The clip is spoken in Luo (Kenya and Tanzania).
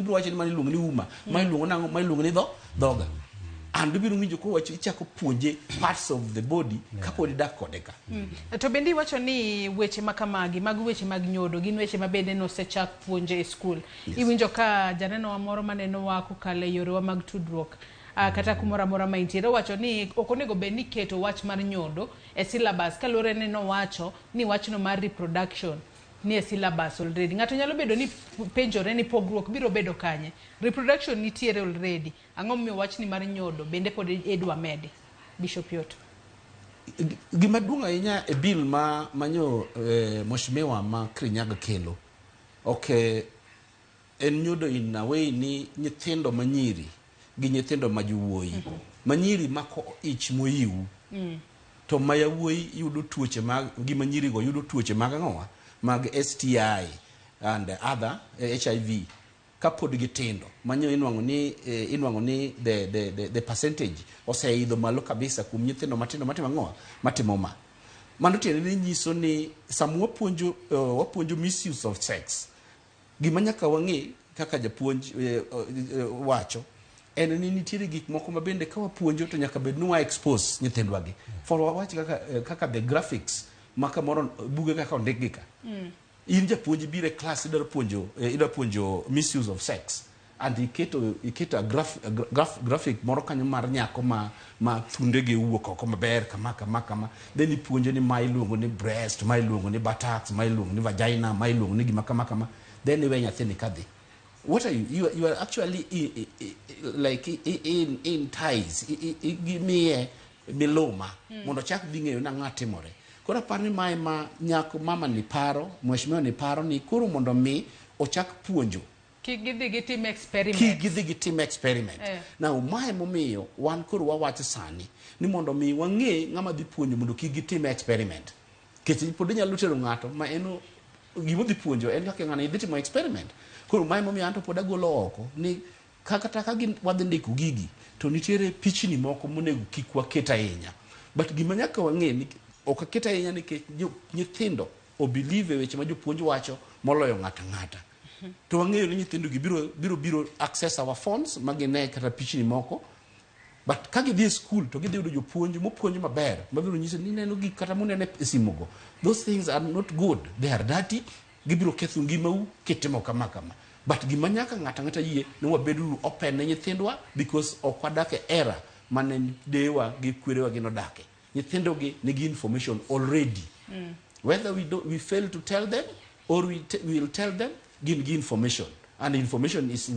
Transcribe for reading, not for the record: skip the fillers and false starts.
gibiro wacho ni mani luongo ni uma mani luongo nango mani luongo ni dhoga and biro winjo ko wacho ichako puonje parts of the body kapod idak kode ka. To bendi wacho ni weche makamagi mag weche mag nyodo gin weche mabende nosechak puonje e skul. Iwinjo ka janeno wa moro maneno wa kokale yorewa mag tudruok kata kumora mora ma intiere wacho ni okonego be ni keto wach mar nyodo e syllabus kalore neno wacho ni wachno mar reproduction ni e syllabus already. Ngato nyalo bedo ni penjore ni pogruok biro bedo kanye. Reproduction nitiere already. Ang'o miyo wach ni mar nyodo bende pod edwa mede. Bishop Yoto. Gima duong' ahinya e bill manyo mheshimiwa ma Kirinyaga kelo. Okay, en nyodo in a way ni nyithindo manyiri gi nyithindo majuwuoyi. Manyiri mako ich moyiu. To mayawuoyi yudo tuoche mag gima nyiri go yudo tuoche mag ang'owa mag STI and other HIV kapod gitindo manyo inwango ni the percentage oseidho malo kabisa kum nyithindo matindo ang'owa matimo ma mano tiende ni nyiso ni samwa wapuonjo misuse of sex gima nyaka wang'e kaka japuonj wacho en ni nitiere gik moko mabende ka wapuonjo to nyaka bed ni wa expose nyithindwa gi for wach kaka the graphics maka moro buge kaka ondikgi ka in japuonj bire class idwa puonjo misuse of sex and iketo graphic moro kanyo mar nyako ma thundege wuok oko maber kama then ipuonjo ni ma iluongo ni breast ma iluongo ni buttocks ma iluongo ni vagina ma iluongo ni gima kama then iwe nyathini kadhi. What are you are actually like in ties give me miloma mondo chak ding'eyo na ng'atimore. Kora parni mai ma nyako mama ni paro mheshimiwa ni paro ni kuru mondo mi ochak puonjo kigidhi gitim experiment. Now mai momiyo wan kuru wawacho sani ni mondo mi wang'e ng'ama dhi puonjo mondo gitim experiment kech pod nyalo tero ng'ato ma eno gimo dhi puonjo en kaka ng'ani dhi timo experiment. Kuru mai momiyo anto pod agolo oko ni kaka wadhi ndiko gigi to nitiere pichni moko monego kik waket ahinya but gima nyaka wang'e ni okaketa ahinya nikech nyithindo obelieve weche ma jopuonj wacho moloyo ng'ata. To wang'eyo ni nyithindo gi biro access our phones magine kata pichni moko but ka gidhi e school to gidhi yudo jopuonj mopuonj maber mabiro nyiso ni neno gik kata munene e simogo. Those things are not good, they are dirty, gibiro ketho ngimau kitimo kama but gima nyaka ng'ata yie ni wabedo open ne nyithindwa because ok wadak e era mane dewa gi kwerewa gin odake. Nyithindo gi nigi information already. Whether we fail to tell them or we will tell them, give information. And information is